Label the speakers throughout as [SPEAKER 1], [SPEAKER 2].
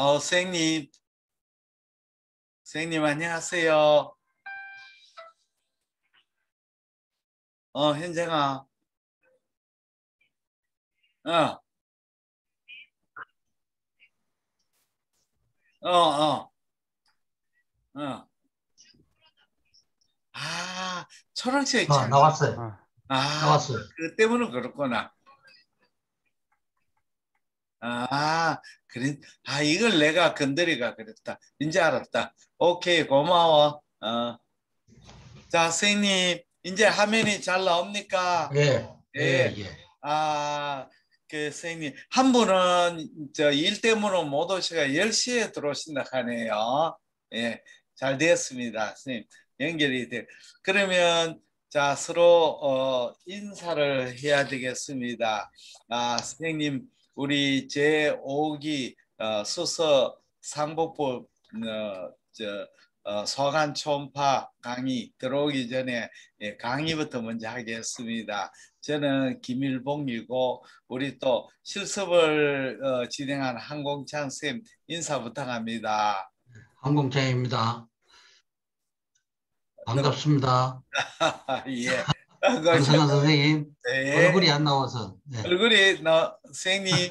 [SPEAKER 1] 선생님, 선생님 안녕하세요. 현정아, 어, 어, 어, 어. 초록색 차.
[SPEAKER 2] 나왔어요.
[SPEAKER 3] 아,
[SPEAKER 2] 나왔어요.
[SPEAKER 1] 그 때문에 그렇구나. 그래. 이걸 내가 건드리가 그랬다. 이제 알았다. 오케이, 고마워. 자, 선생님, 이제 화면이 잘 나옵니까?
[SPEAKER 2] 예, 예,
[SPEAKER 1] 예.
[SPEAKER 2] 예.
[SPEAKER 1] 아, 선생님, 한 분은 일 때문에 못 오시가 10시에 들어오신다 하네요. 예, 잘 되었습니다. 선생님, 연결이 돼. 그러면, 자, 서로, 인사를 해야 되겠습니다. 선생님, 우리 제5기, 수서 상복부, 서간 초음파 강의 들어오기 전에 강의부터 먼저 하겠습니다. 저는 김일봉이고 우리 또 실습을 진행한 항공찬 쌤 인사 부탁합니다.
[SPEAKER 2] 항공차입니다. 반갑습니다.
[SPEAKER 1] 예.
[SPEAKER 2] 강선아 선생님,
[SPEAKER 1] 네.
[SPEAKER 2] 얼굴이 안 나와서. 네.
[SPEAKER 1] 얼굴이 선생님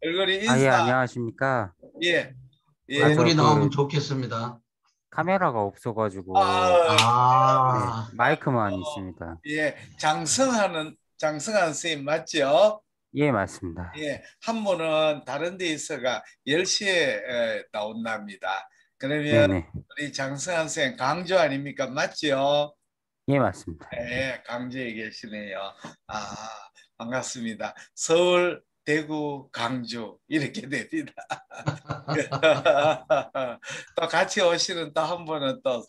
[SPEAKER 1] 얼굴이
[SPEAKER 3] 예,
[SPEAKER 1] 인사.
[SPEAKER 3] 안녕하십니까.
[SPEAKER 1] 예. 예.
[SPEAKER 3] 저
[SPEAKER 2] 얼굴이 나오면 좋겠습니다.
[SPEAKER 3] 카메라가 없어가지고, 네,
[SPEAKER 2] 아,
[SPEAKER 3] 마이크만 있습니다.
[SPEAKER 1] 예. 장성한 선생님 맞죠?
[SPEAKER 3] 예, 맞습니다.
[SPEAKER 1] 예, 한 분은 다른 데 있어가 10시에 나온답니다. 그러면
[SPEAKER 3] 네네.
[SPEAKER 1] 우리 장승환 선생 강주 아닙니까? 맞죠?
[SPEAKER 3] 예, 맞습니다.
[SPEAKER 1] 예, 강주에 계시네요. 아, 반갑습니다. 서울, 대구, 강주 이렇게 됩니다. 또 같이 오시는 또 한 분은 또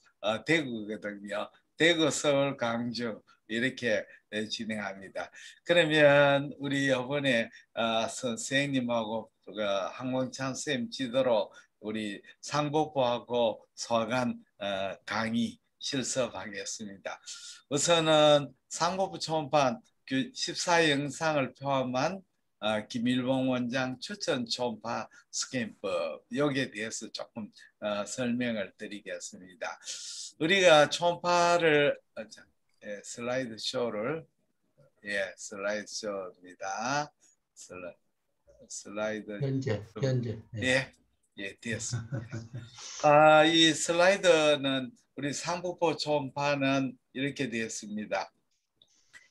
[SPEAKER 1] 대구거든요. 대구, 서울, 강주 이렇게 진행합니다. 그러면 우리 이번에 선생님하고 항공찬 쌤 지도로 우리 상복부하고 서간 강의 실습하겠습니다. 우선은 상복부 초음파 14영상을 포함한 김일봉 원장 추천 초음파 스캔법 여기에 대해서 조금 설명을 드리겠습니다. 우리가 초음파를 슬라이드 쇼를 슬라이드 쇼입니다. 슬라이드
[SPEAKER 2] 현재. 예.
[SPEAKER 1] 됐습니다. 이 슬라이드는 우리 상복부 초음파는 이렇게 되었습니다.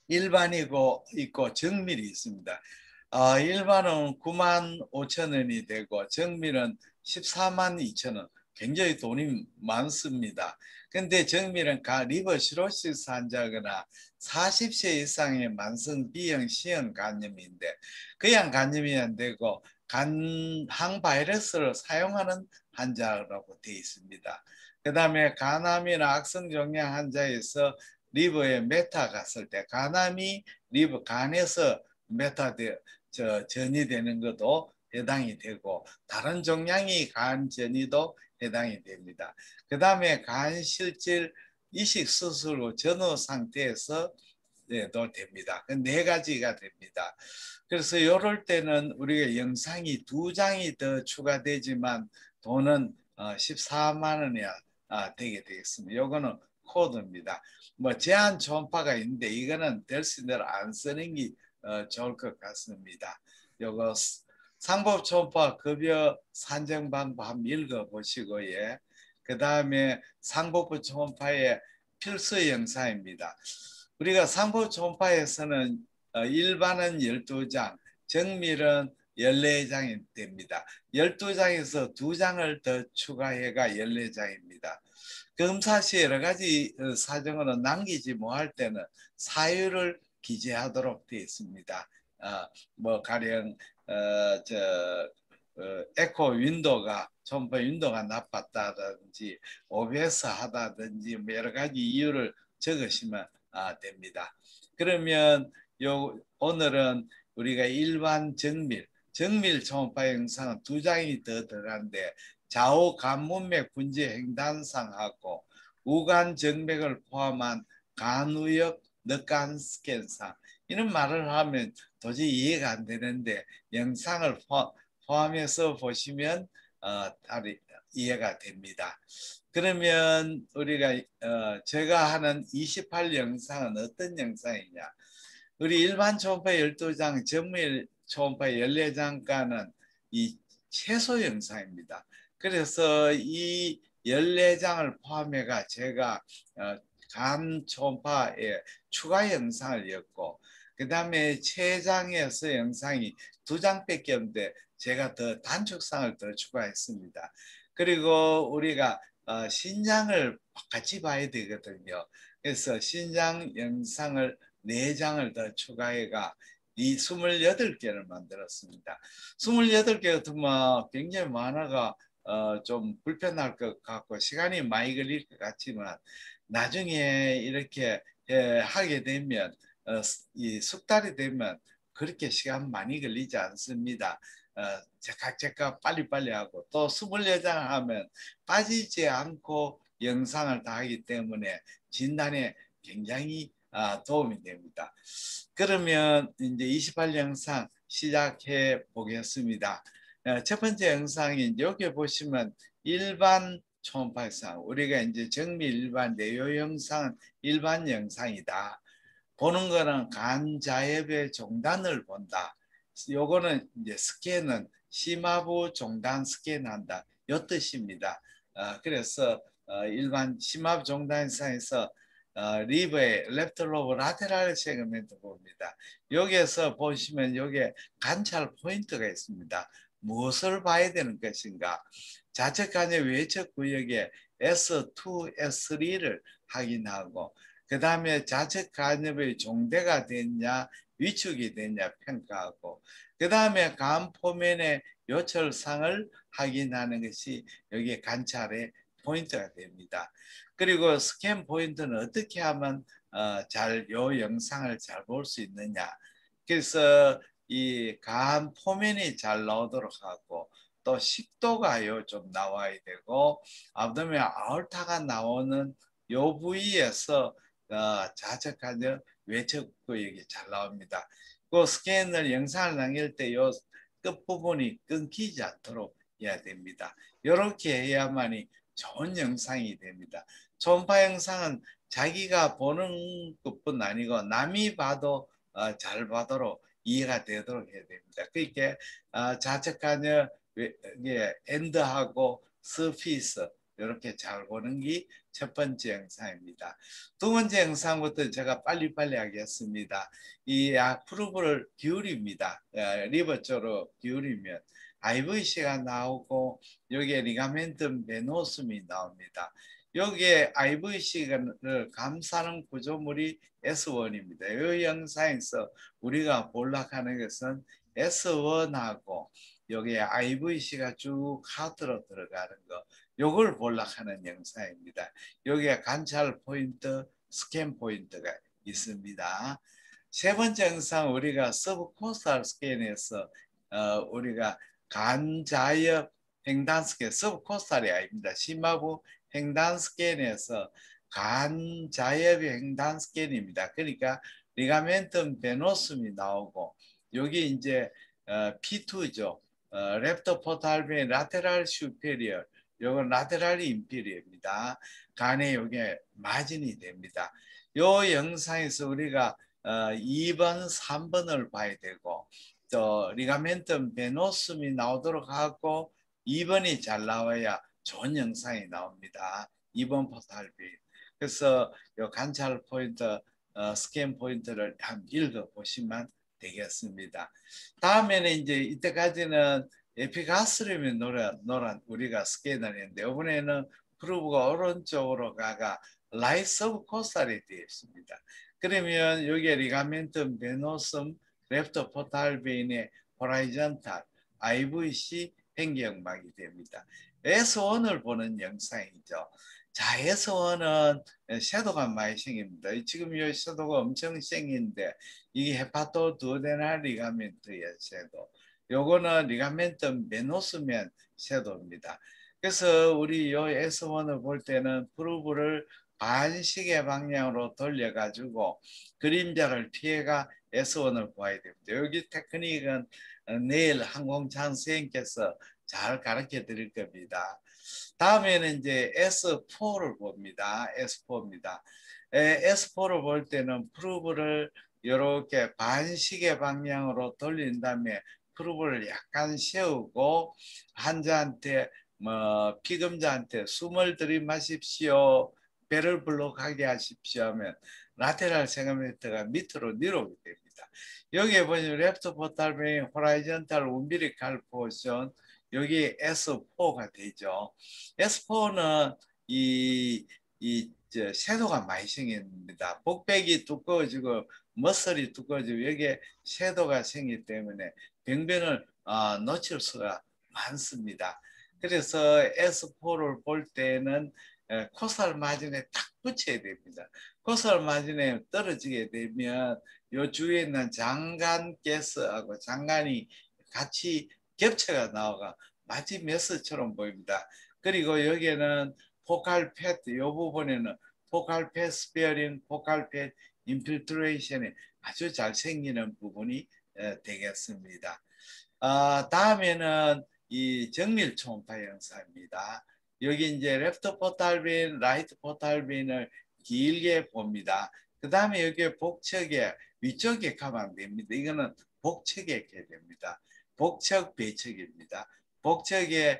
[SPEAKER 1] 일반이고 있고 정밀이 있습니다. 일반은 9만 5천 원이 되고 정밀은 14만 2천 원. 굉장히 돈이 많습니다. 근데 정밀은 리버 시로시스 환자거나 40세 이상의 만성 B형 C형 간염인데 그냥 간염이 안 되고 항바이러스를 사용하는 환자라고 되어 있습니다. 그 다음에 간암이나 악성종양 환자에서 리버에 메타 갔을 때 간암이 리버 간에서 전이되는 것도 해당이 되고 다른 종양이 간 전이도 해당이 됩니다. 그 다음에 간 실질 이식 수술 후 전후 상태에서 도 됩니다. 네 가지가 됩니다. 그래서 이럴 때는 우리가 영상이 2장이 더 추가되지만 돈은 14만 원이 되게 되겠습니다. 요거는 코드입니다. 뭐 제한 초음파가 있는데 이거는 될 수 있는 대로 안 쓰는 게 좋을 것 같습니다. 요거 상법 초음파 급여 산정 방법 한번 읽어보시고 그 다음에 상복부 초음파의 필수 영상입니다. 우리가 상부 초음파에서는 일반은 12장, 정밀은 14장이 됩니다. 12장에서 2장을 더 추가해가 14장입니다. 검사 시 여러 가지 사정으로 남기지 못할 때는 사유를 기재하도록 되어 있습니다. 뭐 가령 에코 윈도가 초음파 윈도가 나빴다든지 OBS 하다든지 뭐 여러 가지 이유를 적으시면 됩니다. 그러면 오늘은 우리가 일반 정밀 초음파 영상은 2장이 더 들어가는데 좌우 간문맥 분지 횡단상하고 우간 정맥을 포함한 간우역 늑간 스캔상 이런 말을 하면 도저히 이해가 안 되는데 영상을 포함해서 보시면 이해가 됩니다. 그러면 우리가 제가 하는 28 영상은 어떤 영상이냐? 우리 일반 초음파 12장, 전무일 초음파 14장가는 이 최소 영상입니다. 그래서 이 14장을 포함해가 제가 간 초음파에 추가 영상을 였고, 그 다음에 최장에서 영상이 2장밖에 없는데 제가 더 단축상을 더 추가했습니다. 그리고 우리가 신장을 같이 봐야 되거든요. 그래서 신장 영상을 4장을 더 추가해가 이 28개를 만들었습니다. 28개 같으면 굉장히 많아가 좀 불편할 것 같고 시간이 많이 걸릴 것 같지만 나중에 이렇게 하게 되면 이 숙달이 되면 그렇게 시간 많이 걸리지 않습니다. 제깍제깍 빨리빨리 하고 또 24장 하면 빠지지 않고 영상을 다 하기 때문에 진단에 굉장히 도움이 됩니다. 그러면 이제 28 영상 시작해 보겠습니다. 첫 번째 영상이 여기 보시면 일반 초음파 영상, 우리가 이제 정밀 일반 내요 영상은 일반 영상이다. 보는 거는 간자엽의 종단을 본다. 요거는 이제 스캔은 심화부 종단 스캔한다. 요 뜻입니다. 그래서 일반 심화부 종단 영상에서 리버의 레프트 로브 라테랄 세그멘트 봅니다. 여기에서 보시면 여기에 관찰 포인트가 있습니다. 무엇을 봐야 되는 것인가? 좌측 간의 외측 구역에 S2, S3를 확인하고 그 다음에 좌측 간엽의 종대가 됐냐 위축이 됐냐 평가하고 그 다음에 간 포면의 요철상을 확인하는 것이 여기 관찰의 포인트가 됩니다. 그리고 스캔 포인트는 어떻게 하면 요 영상을 잘 볼 수 있느냐. 그래서 이 간 포면이 잘 나오도록 하고 또 식도가 좀 나와야 되고 abdomen 아orta가 나오는 요 부위에서 좌측 간엽 외측 구역이 잘 나옵니다. 그 스캔을 영상을 남길 때 요 끝부분이 끊기지 않도록 해야 됩니다. 이렇게 해야만이 좋은 영상이 됩니다. 초음파 영상은 자기가 보는 것뿐 아니고 남이 봐도 잘 보도록 이해가 되도록 해야 됩니다. 그러니까 좌측 간엽 엔드하고 서피스 이렇게 잘 보는 게 첫 번째 영상입니다. 두 번째 영상부터 제가 빨리빨리 하겠습니다. 이 프루브를 기울입니다. 리버 쪽으로 기울이면 IVC가 나오고 여기에 리가멘tum 베노숨이 나옵니다. 여기에 IVC를 감싸는 구조물이 S1입니다. 이 영상에서 우리가 볼락하는 것은 S1하고 여기에 IVC가 쭉 하트로 들어가는 거 요걸 볼락하는 영상입니다. 여기에 관찰 포인트, 스캔 포인트가 있습니다. 세 번째 영상 우리가 서브코스탈 스캔에서 우리가 간자엽 횡단 스캔, 서브코스탈이 아닙니다. 심화부 횡단 스캔에서 간자엽의 횡단 스캔입니다. 그러니까 리가멘tum 베노숨이 나오고 여기 이제 P2죠. 랩터 포탈벤 라테랄 슈페리어 요건 라테랄 인피리어입니다. 간에 요게 마진이 됩니다. 요 영상에서 우리가 2번, 3번을 봐야 되고 또 리가멘tum 베노숨이 나오도록 하고 2번이 잘 나와야 좋은 영상이 나옵니다. 2번 포탈벤. 그래서 요 관찰 포인트, 스캔 포인트를 한번 읽어보시면 되겠습니다. 다음에는 이제 이때까지는 에피가스름이 노란 우리가 스캔을 했는데 이번에는 프루브가 오른쪽으로 가가 라이트 서브코스탈이 되어 있습니다. 그러면 여기에 리가멘tum 베노숨 랩터 포탈벤의 호라이전탈 IVC 횡격막이 됩니다. S1을 보는 영상이죠. 자, S1은 섀도가 많이 생깁니다. 지금 이 섀도가 엄청 생긴데 이게 헤파토 두오데날 리가멘트의 섀도. 요거는 리가멘tum 베노스면 섀도입니다. 그래서 우리 요 S1을 볼 때는 프루브를 반시계 방향으로 돌려가지고 그림자를 피해가 S1을 보아야 됩니다. 여기 테크닉은 내일 항공찬 선생님께서 잘 가르쳐 드릴 겁니다. 다음에는 이제 S4를 봅니다. S4입니다. S4를 볼 때는 프루브를 이렇게 반시계 방향으로 돌린 다음에 프루브를 약간 세우고 환자한테 피금자한테 숨을 들이마십시오. 배를 블록하게 하십시오 하면 라테랄 세그멘트가 밑으로 내려오게 됩니다. 여기에 보시면 레프트 포탈 베인, 호라이전탈 움비리칼 포션, 여기 S4가 되죠. S4는 섀도가 많이 생깁니다. 복백이 두꺼워지고 머슬이 두꺼워지고 여기에 섀도가 생기기 때문에 병변을 놓칠 수가 많습니다. 그래서 S4를 볼 때는 코스탈 마진에 딱 붙여야 됩니다. 코스탈 마진에 떨어지게 되면 요 주위에 있는 장간 가스하고 장간이 같이 겹쳐가 나와가 마치 메스처럼 보입니다. 그리고 여기에는 포칼 패드 이 부분에는 포칼 패드 스페어링, 포칼 패드 인필트레이션이 아주 잘 생기는 부분이 되겠습니다. 다음에는 이 정밀 초음파 영상입니다. 여기 이제 레프트 포탈빈, 라이트 포탈빈을 길게 봅니다. 그 다음에 여기 복척에 위쪽에 가면 안 됩니다. 이거는 복척에 이렇게 됩니다. 복척 배척입니다. 복척에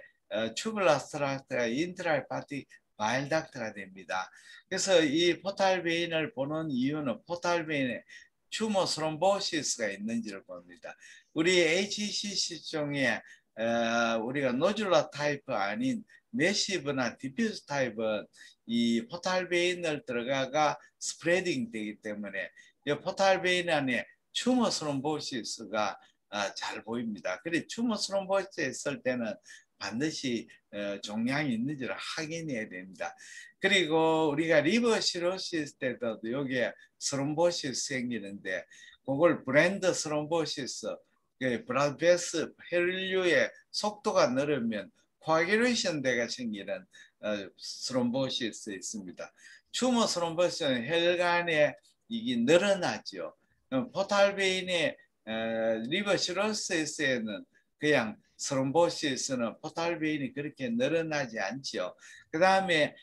[SPEAKER 1] 튜블라스트라크가 인트라헤파틱 바일닥트가 됩니다. 그래서 이 포탈베인을 보는 이유는 포탈베인에 튜머 스롬보시스가 있는지를 봅니다. 우리 HCC 중에 우리가 노듈라 타입 아닌 매시브나 디퓨즈 타입은 이 포탈베인을 들어가가 스프레딩 되기 때문에 이 포탈베인 안에 튜머 스롬보시스가 잘 보입니다. 그래 튜머 스롬보시스 있을 때는 반드시 종양이 있는지를 확인해야 됩니다. 그리고 우리가 리버 시로시스 때도 여기에 스롬보시스 생기는데 그걸 브랜드 스롬보시스 브라베스 혈류의 속도가 늘으면 코아귤레이션 대가 생기는 스롬보시스 있습니다. 튜머 스롬보시스는 혈관에 이게 늘어나죠. 포탈베인의 리버 시로시스에는 그냥 스롬보시스는 포탈베인이 그렇게 늘어나지 않죠. 그 다음에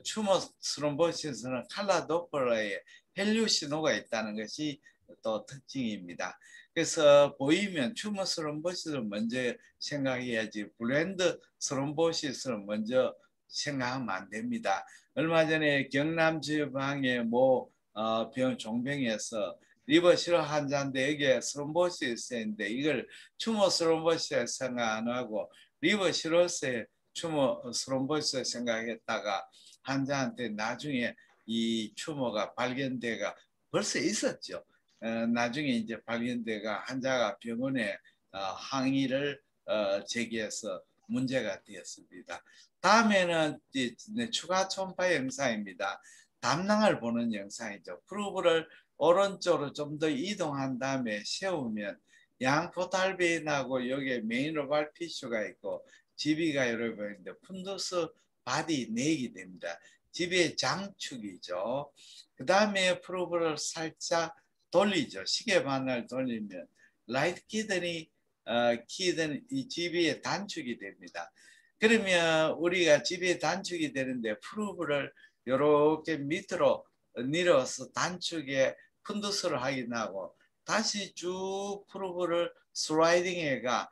[SPEAKER 1] 튜머 스롬보시스는 칼라 도플러에 혈류 신호가 있다는 것이 또 특징입니다. 그래서 보이면 튜머 스롬보시스를 먼저 생각해야지 브랜드 스롬보시스를 먼저 생각하면 안 됩니다. 얼마 전에 경남 지방의 종병에서 리버 실어 환자인데 여기에 스롬보시스인데 이걸 튜머 스롬보시스 생각 안 하고 리버 실어스의 튜머 스롬보시스 생각했다가 환자한테 나중에 이 튜머가 발견돼가 벌써 있었죠. 나중에 이제 발견돼가 환자가 병원에 항의를 제기해서 문제가 되었습니다. 다음에는 추가 초음파 영상입니다. 담낭을 보는 영상이죠. 프루브를 오른쪽으로 좀 더 이동한 다음에 세우면 양 포탈베인하고 여기에 메인 오발 피슈가 있고 지비가 여러 번 있는데 푼두스 바디 내기 됩니다. 지비의 장축이죠. 그 다음에 프루브를 살짝 돌리죠. 시계 반을 돌리면 라이트 키드니 이 지비의 단축이 됩니다. 그러면 우리가 지비의 단축이 되는데 프루브를 이렇게 밑으로 내려서 단축에 푼두스를 확인하고 다시 쭉 프루브를 슬라이딩해가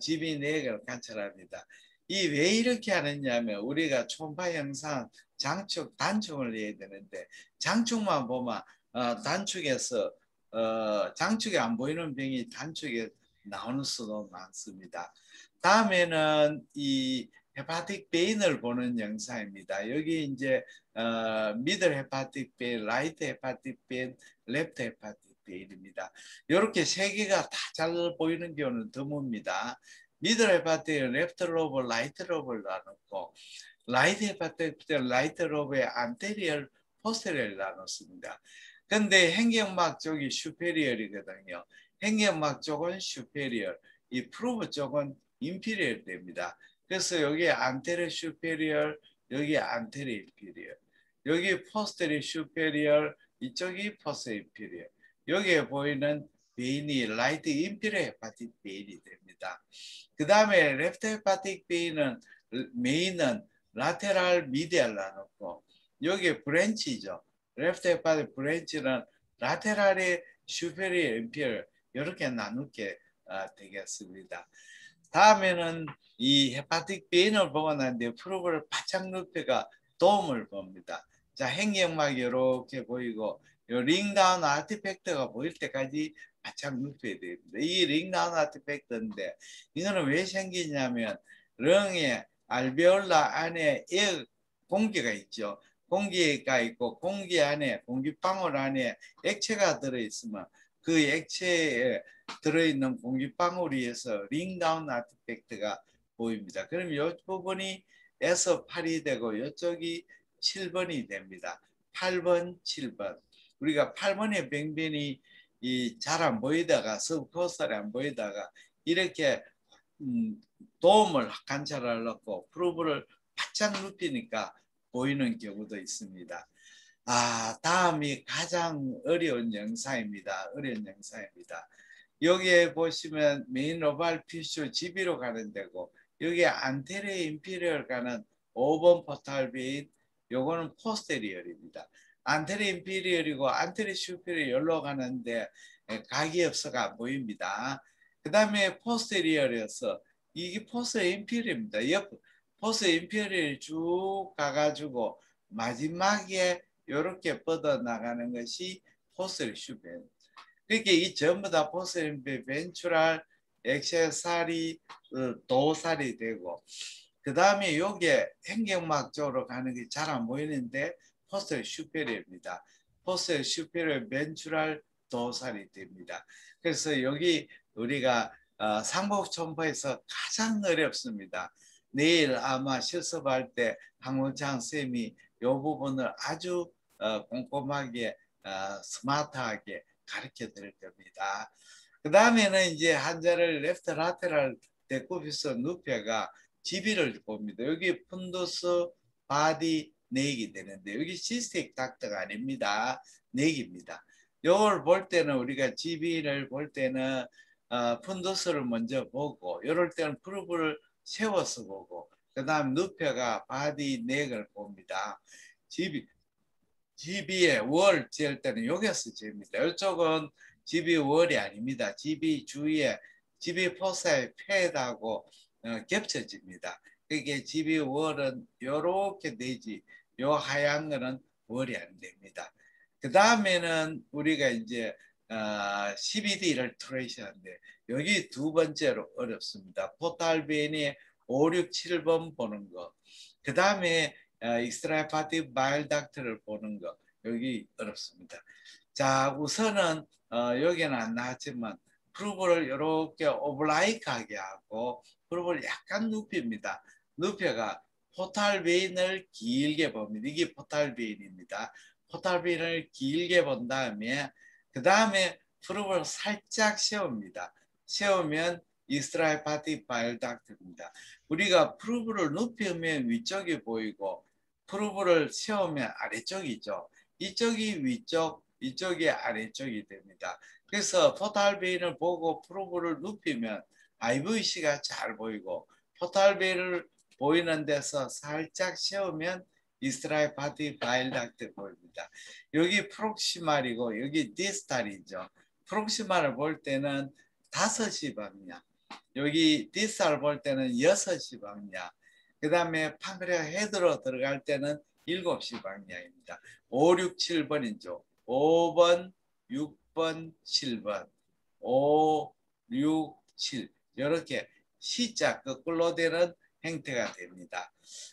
[SPEAKER 1] 지비 내역을 관찰합니다. 이 왜 이렇게 하느냐면 우리가 초음파 영상 장축 단축을 해야 되는데 장축만 보면 단축에서 장축이 안 보이는 병이 단축에 나오는 수도 많습니다. 다음에는 이 헤파틱 베인을 보는 영상입니다. 여기 이제 미들 헤파틱 베인, 라이트 헤파틱 베인, 랩트 헤파틱 베인입니다. 이렇게 세 개가 다 잘 보이는 경우는 드뭅니다. 미들 헤파틱은 랩트 로브, 라이트 로브를 나눴고 라이트 헤파틱 베인, 라이트 로브의 안테리얼, 포스테리얼을 나눴습니다. 근데 행경막 쪽이 슈페리얼이거든요. 행경막 쪽은 슈페리얼, 이 프루브 쪽은 인피리얼 됩니다. 그래서 여기 안테리어 슈페리얼, 여기 안테리어 인피리얼, 여기 포스테리어 슈페리얼, 이쪽이 포스테리어 인피리얼. 여기에 보이는 베인이 라이트 인피리어 헤파틱 베인이 됩니다. 그 다음에 레프트 헤파틱 베인은 메인은 라테랄 미디알 나눴고 여기 브랜치죠. 레프트 헤파틱 브랜치는 라테랄의 슈페리어 인피리어 이렇게 나누게 되겠습니다. 다음에는 이 헤파틱 베인을 보고 난 뒤에 프로브를 바짝 넓혀가 도움을 봅니다. 자, 행경막이 이렇게 보이고 요 링다운 아티팩트가 보일 때까지 바짝 넓혀야 됩니다. 이 링다운 아티팩트인데 이거는 왜 생기냐면 렁의 알베올라 안에 공기가 있죠. 공기가 있고 공기 안에 공기방울 안에 액체가 들어있으면 그 액체에 들어있는 공기방울에서 링다운 아티팩트가 보입니다. 그럼 이 부분이 에서 8이 되고 이쪽이 7번이 됩니다. 8번, 7번. 우리가 8번의 병변이 잘 안 보이다가 서브코스탈이 안 보이다가 이렇게 도움을 관찰하려고 프로브를 바짝 눕히니까 보이는 경우도 있습니다. 다음이 가장 어려운 영상입니다. 여기에 보시면 메인 로발 피슈 GB로 가는 데고 여기에 안테리어 인피리얼 가는 5번 포탈 베인 요거는 포스테리얼입니다. 안테리어 인피리얼이고 안테리어 슈페리얼로 가는데 각이 없어가 안 보입니다. 그 다음에 포스테리얼이어서 이게 포스테리얼 인피리얼입니다. 포스테리얼 인피리얼 쭉 가가지고 마지막에 이렇게 뻗어 나가는 것이 포스테리얼 슈페리얼. 그러니까 이 전부 다 포스테리얼 벤츄랄 액세사리 도살이 되고 그 다음에 여기에 행경막 쪽으로 가는 게 잘 안 보이는데 포스테리얼 슈페리얼입니다. 포스테리얼 슈페리얼 벤츄랄 도살이 됩니다. 그래서 여기 우리가 상복천포에서 가장 어렵습니다. 내일 아마 실습할 때 황문창 쌤이 이 부분을 아주 꼼꼼하게 스마트하게 가르쳐 드릴 겁니다. 그 다음에는 이제 환자를 레프트 라테랄 데코피스 눕혀가 GB를 봅니다. 여기 푼두스 바디 내기 되는데 여기 시스틱 닥터가 아닙니다. 내기입니다. 이걸 볼 때는 우리가 GB를 볼 때는 푼두스를 먼저 보고 이럴 때는 프루브를 세워서 보고 그 다음 눕혀가 바디 넥을 봅니다. GB의 월 잴 때는 여기서 잽니다. 이쪽은 GB 월이 아닙니다. GB 주위에 GB 포사의 패드하고 겹쳐집니다. 그게 GB 월은 이렇게 되지 요 하얀 거는 월이 안 됩니다. 그 다음에는 우리가 이제 CBD를 트레이스하는데 여기 두 번째로 어렵습니다. 포탈벤이 5, 6, 7번 보는 거. 그 다음에 익스트라헤파틱 바일 닥트를 보는 거. 여기 어렵습니다. 자, 우선은 여기는 안 나왔지만 프루브를 이렇게 오블라이크하게 하고 프루브를 약간 눕힙니다. 눕혀가 포탈베인을 길게 봅니다. 이게 포탈베인입니다. 포탈베인을 길게 본 다음에 그 다음에 프루브를 살짝 세웁니다. 세우면 익스트라헤파틱 바일 닥트입니다. 우리가 프루브를 눕히면 위쪽이 보이고 프루브를 세우면 아래쪽이죠. 이쪽이 위쪽, 이쪽이 아래쪽이 됩니다. 그래서 포탈베인을 보고 프루브를 눕히면 IVC가 잘 보이고 포탈베인을 보이는 데서 살짝 세우면 익스트라헤파틱 바일 닥트 보입니다. 여기 프록시말이고 여기 디스탈이죠. 프록시말을 볼 때는 5시 방향, 여기 디스탈 볼 때는 6시 방향, 그 다음에 판크레아 헤드로 들어갈 때는 7시 방향입니다. 5, 6, 7번이죠. 5번, 6번, 7번, 5, 6, 7 이렇게 C자 거꾸로 되는 형태가 됩니다.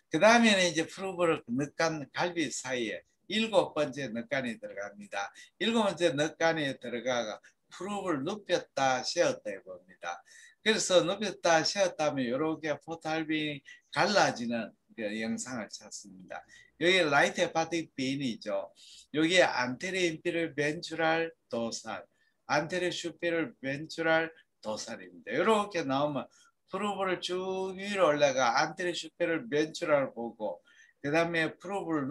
[SPEAKER 1] 그 다음에는 이제 프루브를 늑간 갈비 사이에 7번째 늑간이 들어갑니다. 7번째 늑간에 들어가가 프루브를 눕혔다 세웠다 해봅니다. 그래서 눕혔다 세웠다면 이렇게 포탈빈이 갈라지는 그 영상을 찾습니다. 여기 라이트 헤파틱 베인이죠. 여기에 안테리어 인피리얼 벤츄랄 도살, 안테리어 슈페리얼 벤츄랄 도살입니다. 이렇게 나오면 프루브를 쭉 위로 올라가 안테리어 슈페리얼 벤츄랄을 보고 그 다음에 프루브를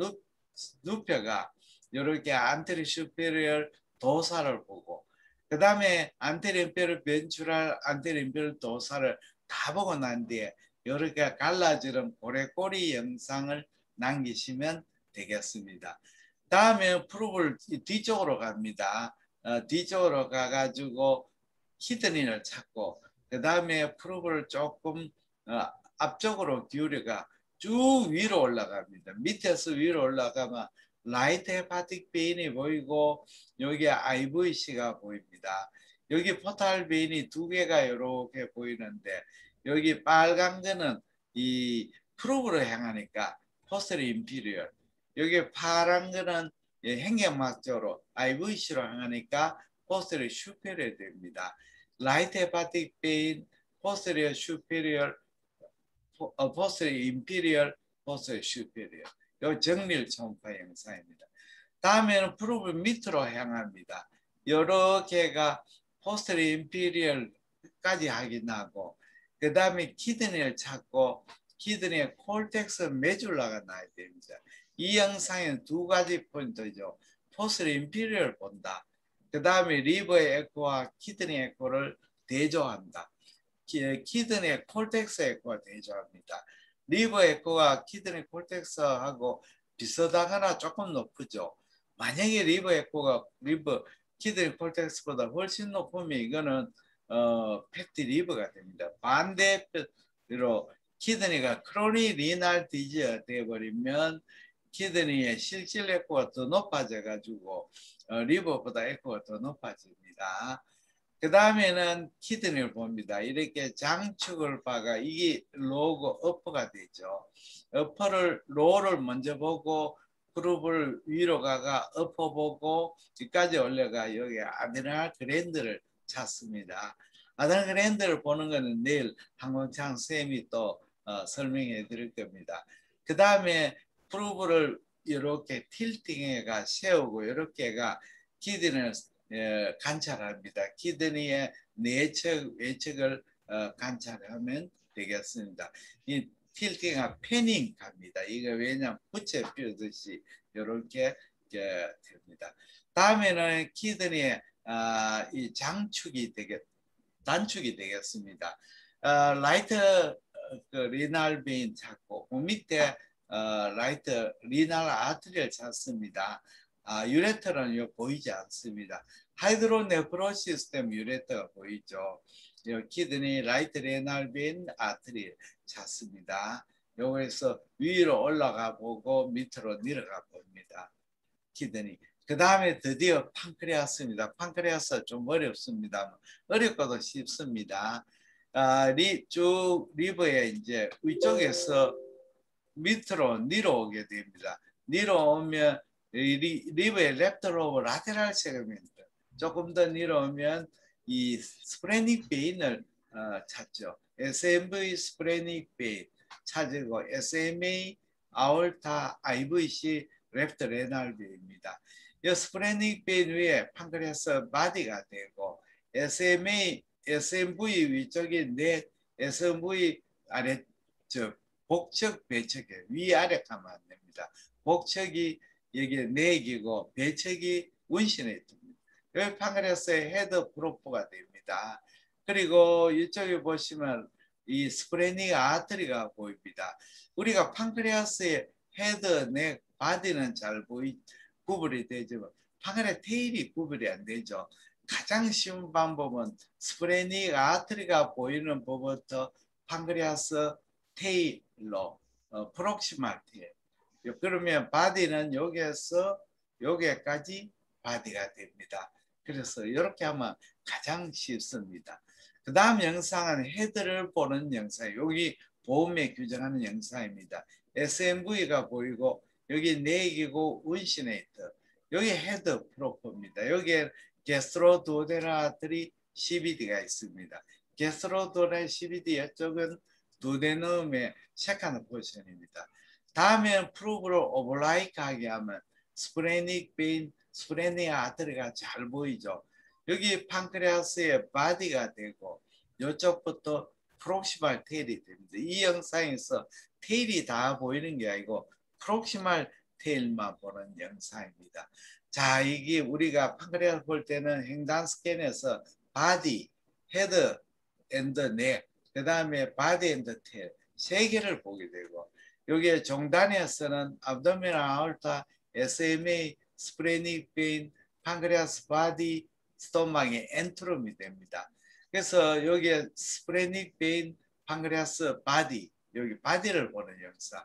[SPEAKER 1] 눕혀가 이렇게 안테리어 슈페리얼 도살을 보고 그 다음에 안테리엄뼈를 변출할 안테리엄뼈 도사를 다 보고 난 뒤에 이렇게 갈라지는 고래꼬리 영상을 남기시면 되겠습니다. 다음에 프로브를 뒤쪽으로 갑니다. 뒤쪽으로 가가지고 히드닌을 찾고 그 다음에 프로브를 조금 앞쪽으로 기울여가 쭉 위로 올라갑니다. 밑에서 위로 올라가면 라이트 헤파틱 베인이 보이고 여기 IVC가 보입니다. 여기 포탈 베인이 두 개가 이렇게 보이는데 여기 빨간 거는 이 프로브로 향하니까 포스터 인피리얼, 여기 파란 거는 행경막 쪽으로 IVC로 향하니까 포스터 슈페리얼 됩니다. 라이트 헤파틱 베인, 포스터 슈페리얼, 포스터 인피리얼, 포스터 슈페리얼. 요 정밀 초음파 영상입니다. 다음에는 프로브 밑으로 향합니다. 여러 개가 포스터 인피리얼까지 확인하고 그 다음에 키드니를 찾고 키드니의 콜텍스 메줄라가 나야 됩니다. 이 영상에는 두 가지 포인트죠. 포스터 인피리얼을 본다. 그 다음에 리버의 에코와 키드니 에코를 대조한다. 키드니의 콜텍스 에코와 대조합니다. 리버 에코가 키드니 콜텍스하고 비슷하거나 조금 높죠. 만약에 리버 에코가 키드니 콜텍스보다 훨씬 높으면 이거는 패티 리버가 됩니다. 반대로 키드니가 크로니 리날 디지가 되어버리면 키드니의 실질 에코가 더 높아져 가지고 리버보다 에코가 더 높아집니다. 그 다음에는 키드니를 봅니다. 이렇게 장축을 봐가 이게 로고 어퍼가 되죠. 로를 먼저 보고 그룹을 위로 가가 어퍼 보고 뒤까지 올려가 여기 아드레날 그랜드를 찾습니다. 아드레날 그랜드를 보는 것은 내일 항공창 쌤이 또 설명해 드릴 겁니다. 그 다음에 그룹을 이렇게 틸팅해가 세우고 이렇게가 키드니를 관찰합니다. 키드니의 내측, 외측을 관찰하면 되겠습니다. 이 틸팅과 패닝 갑니다. 이거 왜냐하면 부채 펴듯이 이렇게 됩니다. 다음에는 키드니의 이 단축이 되겠습니다. 라이트 리날 베인 찾고 그 밑에 라이트 리날 아트리를 찾습니다. 유레터는 보이지 않습니다. 하이드로네프로시스 때문에 유레터가 보이죠. 키드니 라이트 레날 베인 아트리 찾습니다. 여기서 위로 올라가 보고 밑으로 내려가 봅니다. 키드니. 그 다음에 드디어 판크레아스입니다. 판크레아스 좀 어렵습니다. 어렵고도 쉽습니다. 쭉 리버에 이제 위쪽에서 밑으로 내려오게 됩니다. 내려오면 리버의 랩터로브 라테랄 세그멘트 조금 더 내려오면 이 스프레닉 베인을 찾죠. SMV 스프레닉 베인 찾고 SMA 아올타 IVC 랩터 레날 베인입니다. 이 스프레닉 베인 위에 판크레아스 바디가 되고 SMV 위쪽에 넷, SMV 아래 복척 배척에 위아래 가면 안 됩니다. 복척이 여기 내기고 배척이 운신에 있습니다. 여기 판크레아스의 헤드 프로포가 됩니다. 그리고 이쪽에 보시면 이 스프레닉 아트리가 보입니다. 우리가 판크레아스의 헤드, 넥, 바디는 잘 구분이 되지만 판크레아스 테일이 구분이 안 되죠. 가장 쉬운 방법은 스프레닉 아트리가 보이는 법부터 판크레아스 테일로 프록시말 테일. 그러면 바디는 여기에서 여기까지 바디가 됩니다. 그래서 이렇게 하면 가장 쉽습니다. 그 다음 영상은 헤드를 보는 영상. 여기 보험에 규정하는 영상입니다. SMV가 보이고 여기 내기고 운시네이터. 여기 헤드 프로포입니다. 여기에 게스트로두오데나들이 CBD가 있습니다. 게스트로두오데나 CBD 이쪽은 두오데넘의 세컨드 포지션입니다. 다음에 프로브를 오버라이크하게 하면 스프레닉 베인, 스프레닉 아트리가 잘 보이죠. 여기 판크레아스의 바디가 되고 이쪽부터 프록시말 테일이 됩니다. 이 영상에서 테일이 다 보이는 게 아니고 프록시말 테일만 보는 영상입니다. 자, 이게 우리가 판크레아스 볼 때는 횡단 스캔에서 바디, 헤드 앤드 넥, 그 다음에 바디 앤드 테일 세 개를 보게 되고, 여기에 종단에서는 abdominal aorta, SMA, splenic vein, 판크레아스 바디, 스토막의 엔트롬이 됩니다. 그래서 여기에 스플레닉 베인, 판크레아스 바디, 여기 바디를 보는 영상.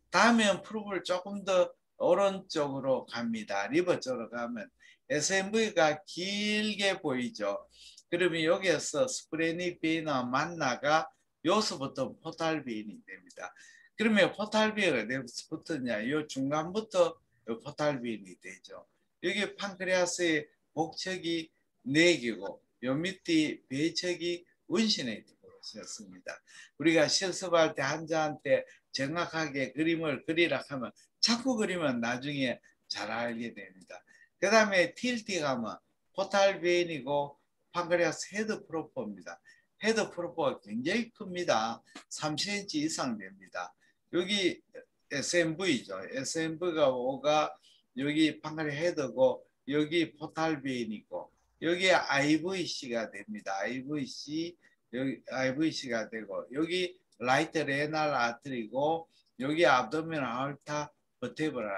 [SPEAKER 1] 다음에 프로브를 조금 더 오른쪽으로 갑니다. 리버 쪽으로 가면 SMV가 길게 보이죠. 그러면 여기에서 스플레닉 베인과 만나가 여기서부터 포탈 베인이 됩니다. 그러면 포탈 베인이 어디서 붙었냐? 이 중간부터 포탈 베인이 되죠. 여기 판크레아스의 복척이 4개고 요 밑에 배척이 운신에 있습니다. 우리가 실습할 때 환자한테 정확하게 그림을 그리라 하면 자꾸 그리면 나중에 잘 알게 됩니다. 그 다음에 틸티 가면 포탈 베인이고 판크레아스 헤드 프로포입니다. 헤드 프로포가 굉장히 큽니다. 3cm 이상 됩니다. 여기 SMV죠. SMV가 5가 여기 판크레아스 헤드고 여기 포탈 베인이고 여기에 IVC가 됩니다. IVC 여기 IVC가 되고 여기 라이트 레날 아트리고 여기 abdominal aorta vertebral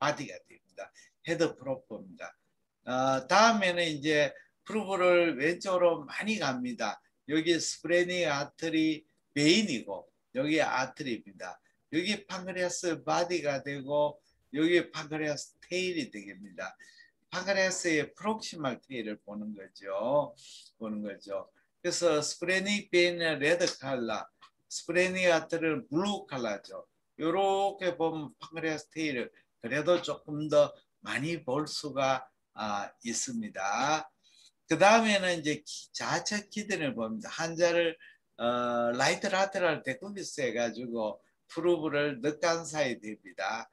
[SPEAKER 1] 바디가 됩니다. 헤드 프로포입니다. 다음에는 이제 프로브를 왼쪽으로 많이 갑니다. 여기 스프레닉 아트리 베인이고 여기 아트리입니다. 여기 판크레아스 바디가 되고 여기 판크레아스 테일이 되겠습니다. 판크레아스의 프록시말 테일을 보는 거죠. 그래서 스프레닉 베인은 레드 컬러, 스프레닉 아트리는 블루 컬러죠. 이렇게 보면 판크레아스 테일을 그래도 조금 더 많이 볼 수가 있습니다. 그 다음에는 이제 좌측 키드니를 봅니다. 환자를 라이트 라테럴 데쿠비스 해가지고 프루브를 늑간사이 됩니다.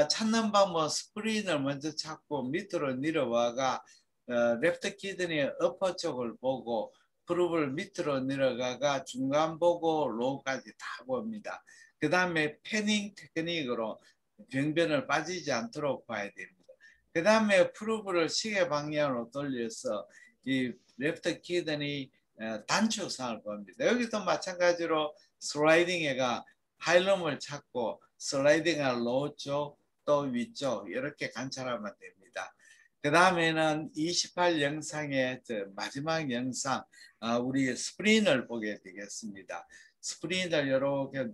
[SPEAKER 1] 찾는 방법 스프린을 먼저 찾고 밑으로 내려와가 레프트 키드니 어퍼 쪽을 보고 프루브를 밑으로 내려가가 중간 보고 로우까지 다 봅니다. 그 다음에 패닝 테크닉으로 병변을 빠지지 않도록 봐야 됩니다. 그 다음에 프루브를 시계 방향으로 돌려서 이 레프트 키드니 단축상을 봅니다. 여기도 마찬가지로 슬라이딩해가 하일럼을 찾고 슬라이딩할 로우 쪽 또 위쪽 이렇게 관찰하면 됩니다. 그 다음에는 28 영상의 마지막 영상 우리 스프린을 보게 되겠습니다. 스프린을 이렇게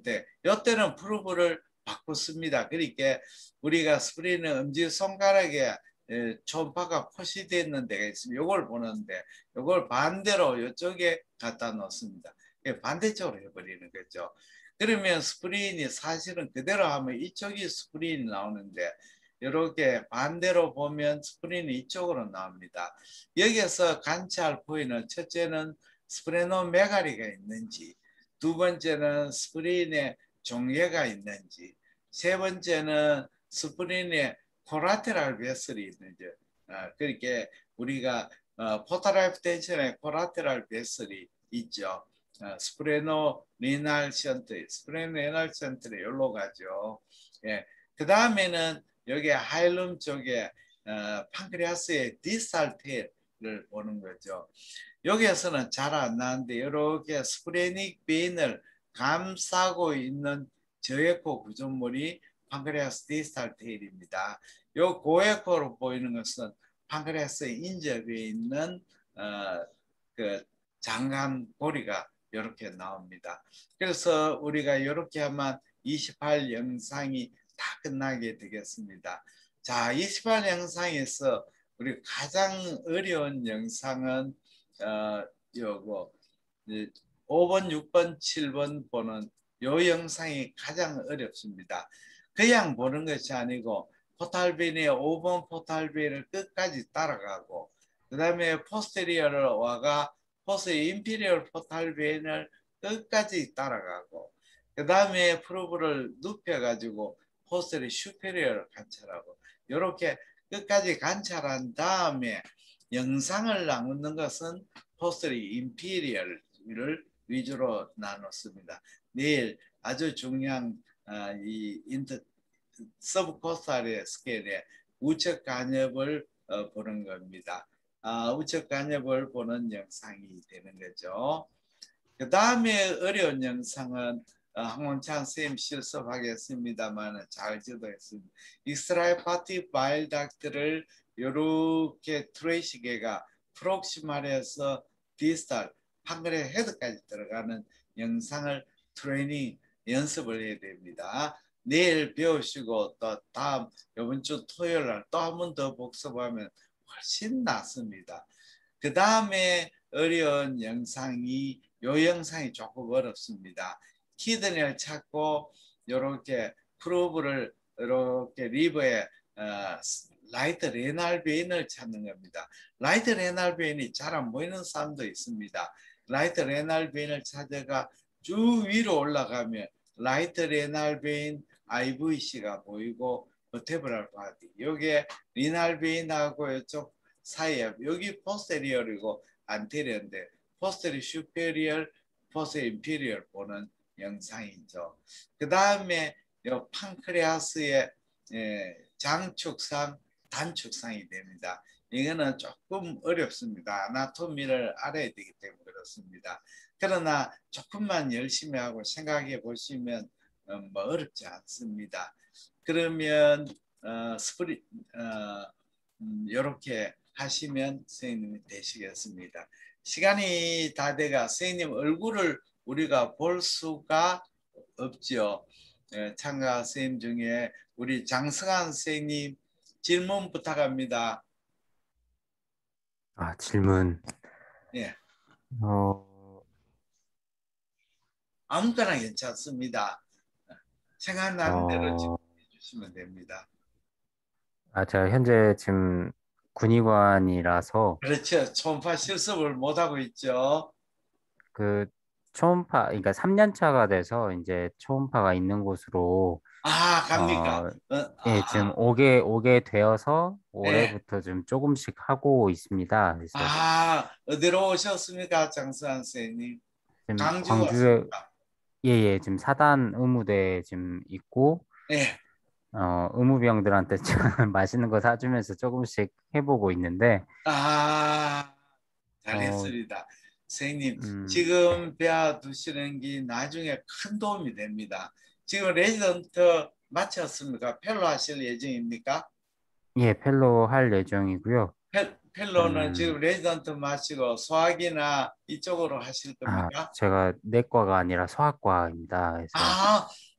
[SPEAKER 1] 이때는 프루브를 바꿨습니다. 그러니까 우리가 스프린은 엄지손가락에 초음파가 표시되어 있는 데가 있으면 이걸 보는데 이걸 반대로 이쪽에 갖다 놓습니다. 반대쪽으로 해버리는 거죠. 그러면 스프린이 사실은 그대로 하면 이쪽이 스프린이 나오는데 이렇게 반대로 보면 스프린이 이쪽으로 나옵니다. 여기서 관찰 포인트는 첫째는 스프레노메가리가 있는지, 두 번째는 스프린에 종예가 있는지, 세 번째는 스프린에 코라테랄 베슬이 있는지. 그렇게 우리가 포탈 하이퍼텐션에 코라테랄 베슬이 있죠. 스프레노 리날 션트, 스프레노 리날 션트를 여기로 가죠. 예. 그 다음에는 여기 하일룸 쪽에 판크레아스의 디스탈 테일을 보는 거죠. 여기에서는 잘 안 나는데 이렇게 스프레닉 베인을 감싸고 있는 저에코 구조물이 판크레아스 디스탈 테일입니다. 이 고에코로 보이는 것은 판크레아스 인접에 있는 그 장관 고리가 이렇게 나옵니다. 그래서 우리가 이렇게 하면 28 영상이 다 끝나게 되겠습니다. 자, 28 영상에서 우리 가장 어려운 영상은 요거 5번, 6번, 7번 보는 요 영상이 가장 어렵습니다. 그냥 보는 것이 아니고 포탈빈의 5번 포탈빈을 끝까지 따라가고 그 다음에 포스테리어를 와가 포스 인피리얼 포탈빈을 끝까지 따라가고 그 다음에 프로브를 눕혀가지고 포스테리 슈페리어를 관찰하고 이렇게 끝까지 관찰한 다음에 영상을 나누는 것은 포스테리 인피리얼을 위주로 나눴습니다. 내일 아주 중요한 이 서브코스탈의 스케일에 우측 간엽을 보는 겁니다. 우측 간엽을 보는 영상이 되는 거죠. 그 다음에 어려운 영상은 황원찬 선생님 실습하겠습니다만 잘 지도했습니다. 이스라엘 파티 바일 닥트를 이렇게 트레이시계가 프록시말에서 디스탈 판글의 헤드까지 들어가는 영상을 트레이닝 연습을 해야 됩니다. 내일 배우시고 또 다음 이번 주 토요일 날 또 한 번 더 복습하면 훨씬 낫습니다. 그 다음에 어려운 영상이 요 영상이 조금 어렵습니다. 키드니를 찾고 이렇게 프로브를 이렇게 리버에 라이트 레날 베인을 찾는 겁니다. 라이트 레날 베인이 잘 안 보이는 사람도 있습니다. 라이트 레날 베인을 찾아가 쭉 위로 올라가면 라이트 레날 베인 IVC가 보이고 버테브랄 바디 여기에 리날 베인하고 이쪽 사이에 여기 포스테리얼이고 안테리어인데 포스테리 슈페리얼 포스테리 인피리얼 보는 영상이죠. 그 다음에 판크레아스의 장축상 단축상이 됩니다. 이거는 조금 어렵습니다. 아나토미를 알아야 되기 때문에 그렇습니다. 그러나 조금만 열심히 하고 생각해 보시면 뭐 어렵지 않습니다. 그러면 이렇게 하시면 선생님이 되시겠습니다. 시간이 다 돼가 선생님 얼굴을 우리가 볼 수가 없죠. 참가 선생님 중에 우리 장승환 선생님 질문 부탁합니다.
[SPEAKER 3] 질문.
[SPEAKER 1] 예. 아무거나 괜찮습니다. 생각나는 대로 질문해 주시면 됩니다.
[SPEAKER 3] 제가 현재 지금 군의관이라서
[SPEAKER 1] 그렇죠. 초음파 실습을 못 하고 있죠.
[SPEAKER 3] 그 초음파, 그러니까 3년 차가 돼서 이제 초음파가 있는 곳으로
[SPEAKER 1] 갑니까?
[SPEAKER 3] 예, 지금 오게 되어서
[SPEAKER 1] 네.
[SPEAKER 3] 올해부터 좀 조금씩 하고 있습니다. 그래서
[SPEAKER 1] 어디로 오셨습니까, 장수환 선생님?
[SPEAKER 3] 지금
[SPEAKER 1] 광주
[SPEAKER 3] 광주에
[SPEAKER 1] 왔습니까?
[SPEAKER 3] 예, 지금 사단 의무대에 지금 있고
[SPEAKER 1] 네.
[SPEAKER 3] 의무병들한테 맛있는 거 사주면서 조금씩 해보고 있는데
[SPEAKER 1] 잘했습니다. 선생님, 지금 배워두시는 게 나중에 큰 도움이 됩니다. 지금 레지던트 마쳤습니까? 펠로 하실 예정입니까?
[SPEAKER 3] 예, 펠로 할 예정이고요.
[SPEAKER 1] 펠로는 지금 레지던트 마치고 소학이나 이쪽으로 하실 겁니까?
[SPEAKER 3] 제가 내과가 아니라 소아과입니다. 그래서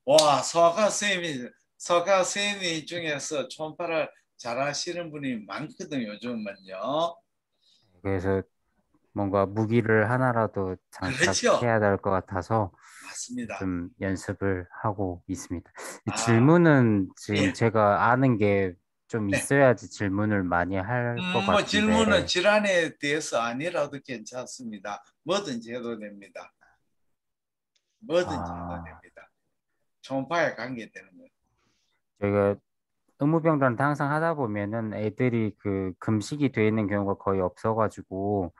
[SPEAKER 1] 와, 소아과 선생님 중에서 초음파를 잘 하시는 분이 많거든요, 요즘은요.
[SPEAKER 3] 그래서 뭔가 무기를 하나라도
[SPEAKER 1] 그렇죠.
[SPEAKER 3] 장착해야 될 것 같아서
[SPEAKER 1] 맞습니다.
[SPEAKER 3] 좀 연습을 하고 있습니다. 질문은 지금
[SPEAKER 1] 예.
[SPEAKER 3] 제가 아는 게 좀 있어야지 질문을 많이 할 것 같은데.
[SPEAKER 1] 질문은 질환에 대해서 아니라도 괜찮습니다. 뭐든지 해도 됩니다. 뭐든지 해도 됩니다. 초음파에 관계되는 거예요.
[SPEAKER 3] 저희가 의무병들한테 항상 하다 보면은 애들이 그 금식이 돼 있는 경우가 거의 없어가지고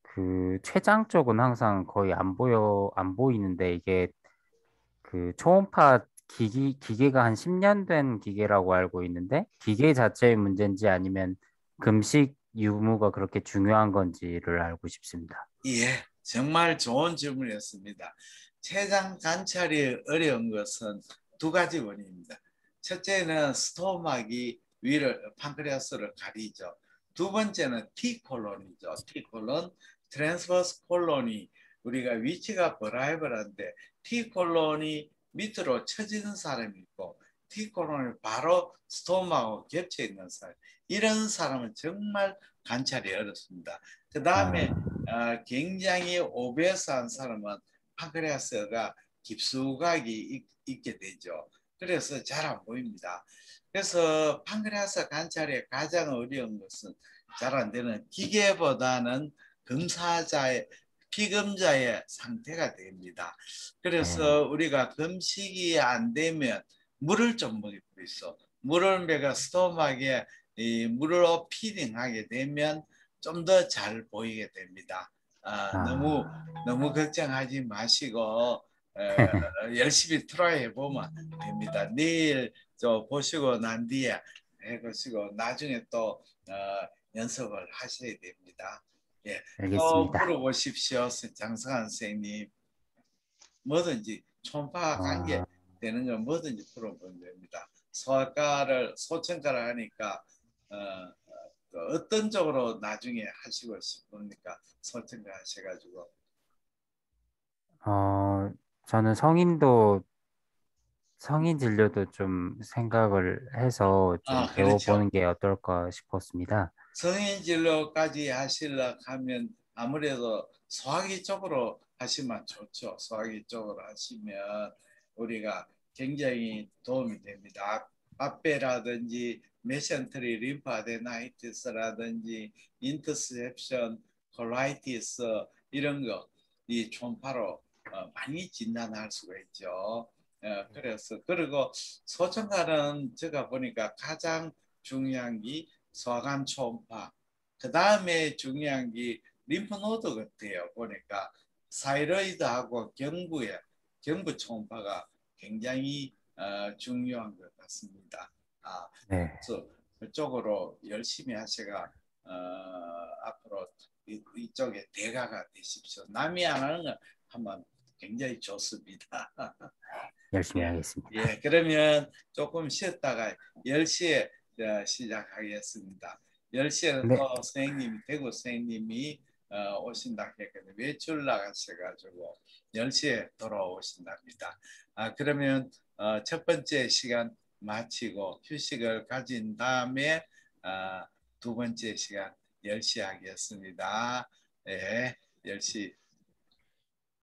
[SPEAKER 3] 그 췌장 쪽은 항상 거의 안 보이는데 이게 그 초음파 기계가 한 10년 된 기계라고 알고 있는데 기계 자체의 문제인지 아니면 금식 유무가 그렇게 중요한 건지를 알고 싶습니다.
[SPEAKER 1] 예, 정말 좋은 질문이었습니다. 췌장 관찰이 어려운 것은 두 가지 원인입니다. 첫째는 스토막이 판크레아스를 가리죠. 두 번째는 T콜론이죠. T콜론, 트랜스버스 콜론이 우리가 위치가 버라이벌한데 T콜론이 밑으로 처지는 사람이 있고 T콜론이 바로 스토마하고 겹쳐 있는 사람. 이런 사람은 정말 관찰이 어렵습니다. 그 다음에 굉장히 오베스한 사람은 판크레아스가 깊숙하게 있게 되죠. 그래서 잘 안 보입니다. 그래서 판크레아스 관찰에 가장 어려운 것은 잘 안 되는 기계보다는 피검자의 상태가 됩니다. 그래서 우리가 금식이 안 되면 물을 좀 먹고 있어. 물을 내가 스토막에 물로 피딩하게 되면 좀 더 잘 보이게 됩니다. 너무 걱정하지 마시고 열심히 트라이 해보면 됩니다. 내일 보시고 난 뒤에 해보시고 나중에 또 연습을 하셔야 됩니다. 예, 또
[SPEAKER 3] 알겠습니다.
[SPEAKER 1] 물어보십시오, 장성환 선생님. 뭐든지 촌파 관계 되는 건 뭐든지 물어보면 됩니다. 소청가를 하니까 어떤 쪽으로 나중에 하시고 싶습니까? 소청가 하셔가지고.
[SPEAKER 3] 저는 성인 진료도 좀 생각을 해서 좀
[SPEAKER 1] 그렇죠.
[SPEAKER 3] 배워보는 게 어떨까 싶었습니다.
[SPEAKER 1] 성인 진료까지 하시려고 하면 아무래도 소화기 쪽으로 하시면 좋죠. 소화기 쪽으로 하시면 우리가 굉장히 도움이 됩니다. 앞배라든지 메센터리 림파아데나이티스라든지 인터셉션, 콜라이티스 이런 거 이 초음파로 많이 진단할 수가 있죠. 그래서 그리고 소청가는 제가 보니까 가장 중요한 게 소화관 초음파. 그 다음에 중요한 게 림프노드 같아요. 보니까 사이로이드하고 경부 초음파가 굉장히 중요한 것 같습니다.
[SPEAKER 3] 네.
[SPEAKER 1] 그래서 그쪽으로 열심히 하셔가 앞으로 이쪽에 대가가 되십시오. 남이 안 하는 거 하면 굉장히 좋습니다.
[SPEAKER 3] 열심히
[SPEAKER 1] 예,
[SPEAKER 3] 하겠습니다.
[SPEAKER 1] 예, 그러면 조금 쉬었다가 10시에 시작하겠습니다. 10시에는
[SPEAKER 3] 네.
[SPEAKER 1] 또 대구 선생님이 오신다 했거든요. 외출 나가셔가지고 10시에 돌아오신답니다. 그러면 첫 번째 시간 마치고 휴식을 가진 다음에 두 번째 시간 10시 하겠습니다. 예, 10시